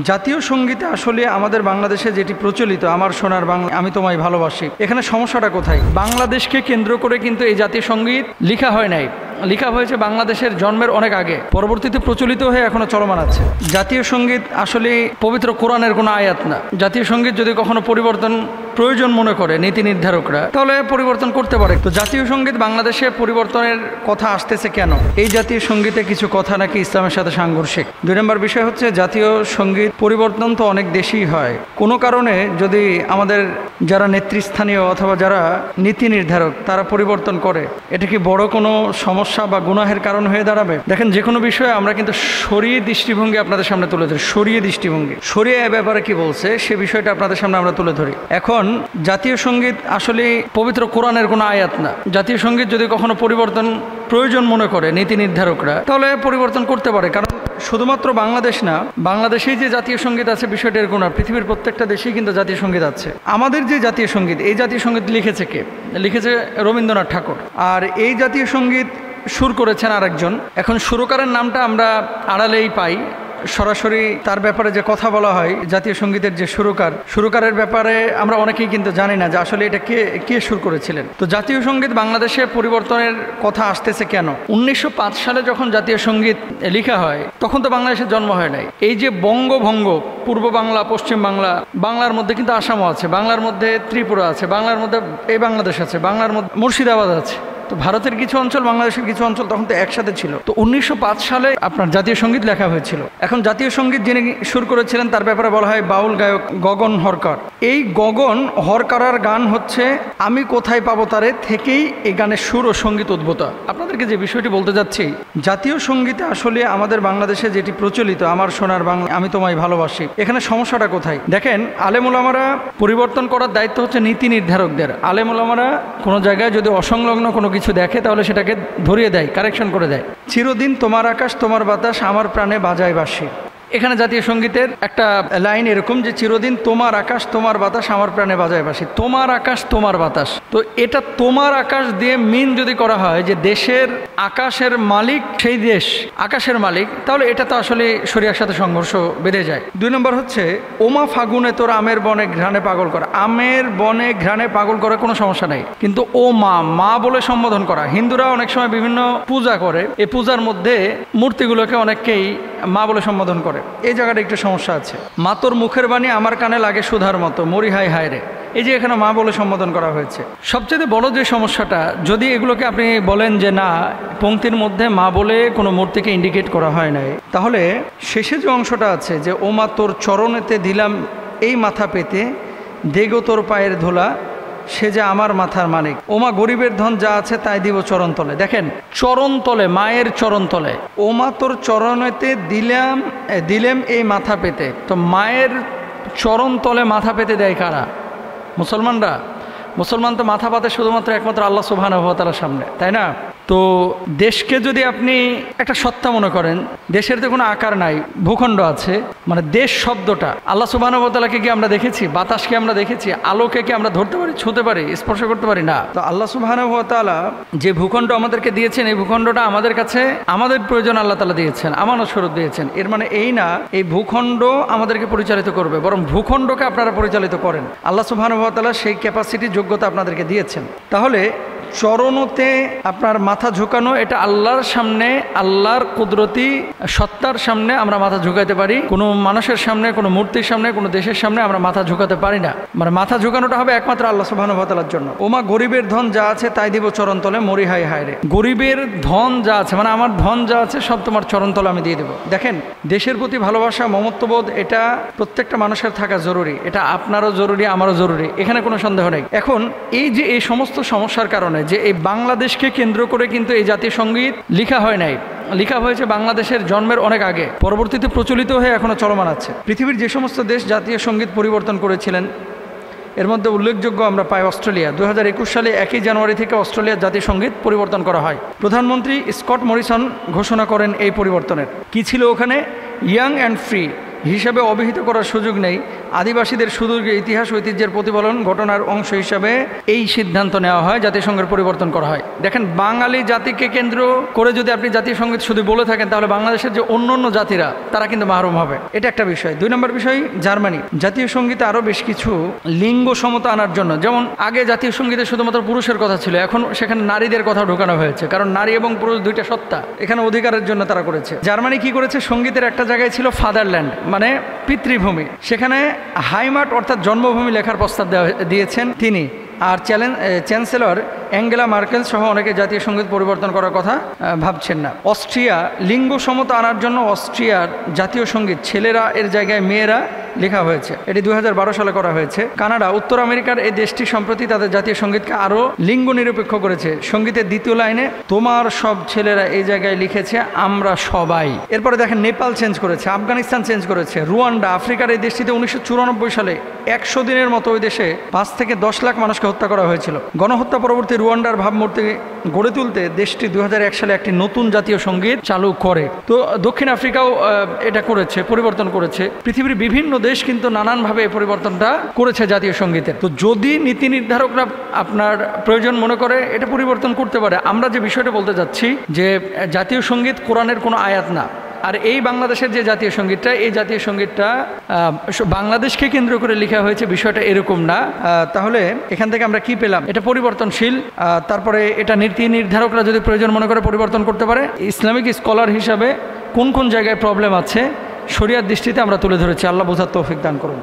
জাতীয় সঙ্গীতে আসলে আমাদের বাংলাদেশে যেটি প্রচলিত আমার সোনার বাংলা আমি তোমায় ভালোবাসি, এখানে সমস্যাটা কোথায়? বাংলাদেশকে কেন্দ্র করে কিন্তু এই জাতীয় সঙ্গীত লেখা হয় নাই, লেখা হয়েছে বাংলাদেশের জন্মের অনেক আগে, পরবর্তীতে প্রচলিত হয়ে এখনো চলমান আছে। জাতীয় সঙ্গীত আসলে পবিত্র কোরআনের কোনো আয়াত না। জাতীয় সঙ্গীত যদি কখনো পরিবর্তন প্রয়োজন মনে করে নীতি নির্ধারকরা, তাহলে পরিবর্তন করতে পারে। তো জাতীয় সঙ্গীত বাংলাদেশে পরিবর্তনের কথা আসতেছে কেন? এই জাতীয় সঙ্গীতে কিছু কথা নাকি ইসলামের সাথে সাংঘর্ষিক। 2 নম্বর বিষয় হচ্ছে জাতীয় সঙ্গীত পরিবর্তন তো অনেক দেশেই হয়। কোনো কারণে যদি আমাদের যারা নেতৃস্থানীয় অথবা যারা নীতি নির্ধারক তারা পরিবর্তন করে, এটা কি বড় কোনো সমস্যা বা গুনাহের কারণ হয়ে দাঁড়াবে? দেখেন, যে কোনো বিষয়ে আমরা কিন্তু শরীয়ী দৃষ্টিভঙ্গি আপনাদের সামনে তুলে ধরি। শরীয়ী দৃষ্টিভঙ্গি, শরীয়হ এ ব্যাপারে কি বলছে সে বিষয়টা আপনাদের সামনে আমরা তুলে ধরি। এখন জাতীয় সঙ্গীত আসলে পবিত্র কোরআনের কোনো আয়াত না। জাতীয় সঙ্গীত যদি কখনো পরিবর্তন প্রয়োজন মনে করে নীতি নির্ধারকরা, তাহলে পরিবর্তন করতে পারে। কারণ শুধুমাত্র বাংলাদেশ না, বাংলাদেশেই যে জাতীয় সঙ্গীত আছে বিষয়টা এরকম না, পৃথিবীর প্রত্যেকটা দেশেই কিন্তু জাতীয় সঙ্গীত আছে। আমাদের যে জাতীয় সঙ্গীত, এই জাতীয় সঙ্গীত লিখেছে কে? লিখেছে রবীন্দ্রনাথ ঠাকুর। আর এই জাতীয় সঙ্গীত সুর করেছেন আরেকজন। এখন সুরকারের নামটা আমরা আড়ালেই পাই, সরাসরি তার ব্যাপারে যে কথা বলা হয়, জাতীয় সঙ্গীতের যে সুরকারের ব্যাপারে আমরা অনেকেই কিন্তু জানি না যে আসলে এটা কে সুর করেছিলেন। তো জাতীয় সঙ্গীত বাংলাদেশে পরিবর্তনের কথা আসতেছে কেন? 1905 সালে যখন জাতীয় সঙ্গীত লেখা হয় তখন তো বাংলাদেশের জন্ম হয় নাই। এই যে বঙ্গভঙ্গ, পূর্ব বাংলা, পশ্চিম বাংলা, বাংলার মধ্যে কিন্তু আসামও আছে, বাংলার মধ্যে ত্রিপুরা আছে, বাংলার মধ্যে এই বাংলাদেশ আছে, বাংলার মধ্যে মুর্শিদাবাদ আছে। তো ভারতের কিছু অঞ্চল, বাংলাদেশের কিছু অঞ্চল তখন তো একসাথে ছিল। তো 1905 সালে আপনার জাতীয় সঙ্গীত লেখা হয়েছিল। এখন জাতীয় সঙ্গীত যিনি সুর করেছিলেন তার ব্যাপারে বলা হয় বাউল গায়ক গগন হরকার। এই গগন হরকারার গান হচ্ছে আমি কোথায় পাবো তারে থেকেই এই গানের সুর ও সঙ্গীত উদ্ভূত। আপনাদেরকে যে বিষয়টি বলতে যাচ্ছি, জাতীয় সঙ্গীতে আসলে আমাদের বাংলাদেশে যেটি প্রচলিত আমার সোনার বাংলা আমি তোমায় ভালোবাসি, এখানে সমস্যাটা কোথায়? দেখেন, আলেম ওলামারা পরিবর্তন করার দায়িত্ব হচ্ছে নীতি নির্ধারকদের। আলেম ওলামারা কোনো জায়গায় যদি অসংলগ্ন কোনো কিছু দেখে তাহলে সেটাকে ধরিয়ে দেয়, কারেকশন করে দেয়। চিরদিন তোমার আকাশ তোমার বাতাস আমার প্রাণে বাজায় বাঁশি। এখানে জাতীয় সঙ্গীতের একটা লাইন এরকম যে চিরদিন তোমার আকাশ তোমার বাতাস আমার প্রাণে বাজায় বাঁশি। তোমার আকাশ তোমার বাতাস, তো এটা তোমার আকাশ দিয়ে মিন যদি করা হয় যে দেশের আকাশের মালিক সেই দেশ আকাশের মালিক, তাহলে এটা তো আসলে শরিয়ার সাথে সংঘর্ষ বেঁধে যায়। 2 নম্বর হচ্ছে ওমা ফাগুনে তোর আমের বনে ঘ্রাণে পাগল করা। আমের বনে ঘ্রাণে পাগল করা কোনো সমস্যা নাই, কিন্তু ও মা বলে সম্বোধন করা। হিন্দুরা অনেক সময় বিভিন্ন পূজা করে, এই পূজার মধ্যে মূর্তিগুলোকে অনেকেই মা বলে সম্বোধন করে। এই জায়গাটা একটু সমস্যা আছে। মা তোর মুখের বাণী আমার কানে লাগে সুধার মতো মরি হায় হায় রে, এই যে এখানে মা বলে সম্বোধন করা হয়েছে। সবচেয়ে বড় যে সমস্যাটা, যদি এগুলোকে আপনি বলেন যে না পংক্তির মধ্যে মা বলে কোনো মূর্তিকে ইন্ডিকেট করা হয় নাই, তাহলে শেষে যে অংশটা আছে যে ও মা তোর চরণেতে দিলাম এই মাথা পেতে দেগো তোর পায়ের ধুলা সে যে আমার মাথার মালিক। ওমা গরিবের ধন যা আছে তাই দিব চরণ তলে। দেখেন, চরণ তলে, মায়ের চরণ তলে। ওমা তোর চরণেতে দিলাম এই মাথা পেতে। তো মায়ের চরণ তলে মাথা পেতে দেয় কারা? মুসলমানরা। মুসলমান তো মাথা পাতে শুধুমাত্র একমাত্র আল্লাহ সুবহানাহু ওয়া তাআলার সামনে, তাই না? তো দেশকে যদি আপনি একটা সত্তা মনে করেন, দেশের তো কোনো আকার নাই, ভূখণ্ড আছে, মানে দেশ শব্দটা আল্লাহ সুবহানাহু ওয়া তাআলাকে কি আমরা দেখেছি? বাতাসকে আমরা দেখেছি? আলোকে কি আমরা ধরতে পারি, ছুঁতে পারি, স্পর্শ করতে পারি? না। তো আল্লাহ সুবহানাহু ওয়া তাআলা যে ভূখণ্ড আমাদেরকে দিয়েছেন, এই ভূখণ্ডটা আমাদের কাছে আমাদের প্রয়োজন আল্লাহ তাআলা দিয়েছেন, আমানত স্বরূপ দিয়েছেন। এর মানে এই না এই ভূখণ্ড আমাদেরকে পরিচালিত করবে, বরং ভূখণ্ডকে আপনারা পরিচালিত করেন। আল্লাহ সুবহানাহু ওয়া তাআলা সেই ক্যাপাসিটি, যোগ্যতা আপনাদেরকে দিয়েছেন। তাহলে চরণতে আপনার মাথা ঝুঁকানো, এটা আল্লাহর সামনে, আল্লাহর কুদরতি সত্তার সামনে আমরা মাথা ঝুঁকাতে পারি। কোনো মানুষের সামনে, কোনো মূর্তির সামনে, কোনো দেশের সামনে আমরা মাথা ঝুঁকাতে পারি না। মানে মাথা ঝুঁকানোটা হবে একমাত্র আল্লাহ সুবহানাহু ওয়া তাআলার জন্য। ওমা গরিবের ধন যা আছে তাই দিব চরণতলে মরি হায় হায় রে। গরিবের ধন যা আছে, মানে আমার ধন যা আছে সব তোমার চরণতলে আমি দিয়ে দেবো। দেখেন, দেশের প্রতি ভালোবাসা, মমত্ববোধ, এটা প্রত্যেকটা মানুষের থাকা জরুরি। এটা আপনারও জরুরি, আমারও জরুরি, এখানে কোনো সন্দেহ নেই। এখন এই যে এই সমস্ত সমস্যার কারণে যে এই বাংলাদেশকে কেন্দ্র করে কিন্তু এই জাতীয় সঙ্গীত লেখা হয় নাই, লেখা হয়েছে বাংলাদেশের জন্মের অনেক আগে, পরবর্তীতে প্রচলিত হয়ে এখনো চলমান আছে। পৃথিবীর যে সমস্ত দেশ জাতীয় সঙ্গীত পরিবর্তন করেছিলেন এর মধ্যে উল্লেখযোগ্য আমরা পাই অস্ট্রেলিয়া। 2021 সালে 1 জানুয়ারি থেকে অস্ট্রেলিয়ার জাতীয় সঙ্গীত পরিবর্তন করা হয়। প্রধানমন্ত্রী স্কট মরিসন ঘোষণা করেন এই পরিবর্তনের। কি ছিল ওখানে? ইয়াং অ্যান্ড ফ্রি হিসাবে অভিহিত করার সুযোগ নেই, আদিবাসীদের সুদীর্ঘ ইতিহাস ঐতিহ্যের প্রতিফলন ঘটনার অংশ হিসাবে এই সিদ্ধান্ত নেওয়া হয়, জাতিসংঘের পরিবর্তন করা হয়। দেখেন, বাঙালি জাতিকে কেন্দ্র করে যদি আপনি জাতীয় সঙ্গীত শুধু বলে থাকেন, তাহলে বাংলাদেশের যে অন্য অন্য জাতিরা তারা কিন্তু মাহরুম হবে। এটা একটা বিষয়। 2 নম্বর বিষয়, জার্মানি জাতীয় সঙ্গীতে আরও বেশ কিছু লিঙ্গ সমতা আনার জন্য, যেমন আগে জাতীয় সঙ্গীতে শুধুমাত্র পুরুষের কথা ছিল, এখন সেখানে নারীদের কথা ঢোকানো হয়েছে, কারণ নারী এবং পুরুষ দুইটা সত্তা, এখানে অধিকারের জন্য তারা করেছে। জার্মানি কি করেছে, সঙ্গীতের একটা জায়গায় ছিল ফাদারল্যান্ড মানে পিতৃভূমি, সেখানে হাইমাট অর্থাৎ জন্মভূমি লেখার প্রস্তাব দিয়েছেন তিনি। আর চ্যান্সেলর অ্যাঙ্গেলা মার্কেল সহ অনেকে জাতীয় সঙ্গীত পরিবর্তন করার কথা ভাবছেন না। অস্ট্রিয়া লিঙ্গ সমতা আনার জন্য অস্ট্রিয়ার জাতীয় সঙ্গীত ছেলেরা এর জায়গায় মেয়েরা লেখা হয়েছে, এটি 2012 সালে করা হয়েছে। কানাডা, উত্তর আমেরিকার এই দেশটি সম্প্রতি তাদের জাতীয় সঙ্গীতকে আরও লিঙ্গ নিরপেক্ষ করেছে। সঙ্গীতের 2য় লাইনে তোমার সব ছেলেরা এই জায়গায় লিখেছে আমরা সবাই। এরপরে দেখেন, নেপাল চেঞ্জ করেছে, আফগানিস্তান চেঞ্জ করেছে, রুয়ান্ডা, আফ্রিকার এই দেশটিতে 1994 সালে 100 দিনের মতো ওই দেশে 5 থেকে 10 লাখ মানুষকে হত্যা করা হয়েছিল। গণহত্যা পরবর্তী রুয়ান্ডার ভাবমূর্তি গড়ে তুলতে দেশটি 2001 সালে একটি নতুন জাতীয় সঙ্গীত চালু করে। তো দক্ষিণ আফ্রিকাও এটা করেছে, পরিবর্তন করেছে। পৃথিবীর বিভিন্ন দেশ কিন্তু নানানভাবে এই পরিবর্তনটা করেছে জাতীয় সঙ্গীতের। তো যদি নীতি নির্ধারকরা আপনার প্রয়োজন মনে করে এটা পরিবর্তন করতে পারে। আমরা যে বিষয়টা বলতে যাচ্ছি যে জাতীয় সঙ্গীত কোরআনের কোনো আয়াত না। আর এই বাংলাদেশের যে জাতীয় সঙ্গীতটা, এই জাতীয় সঙ্গীতটা বাংলাদেশকে কেন্দ্র করে লেখা হয়েছে, বিষয়টা এরকম না। তাহলে এখান থেকে আমরা কি পেলাম, এটা পরিবর্তনশীল। তারপরে এটা নীতি নির্ধারকরা যদি প্রয়োজন মনে করে পরিবর্তন করতে পারে। ইসলামিক স্কলার হিসাবে কোন কোন জায়গায় প্রবলেম আছে শরিয়ার দৃষ্টিতে আমরা তুলে ধরেছি। আল্লাহ বোঝার তৌফিক দান করুন।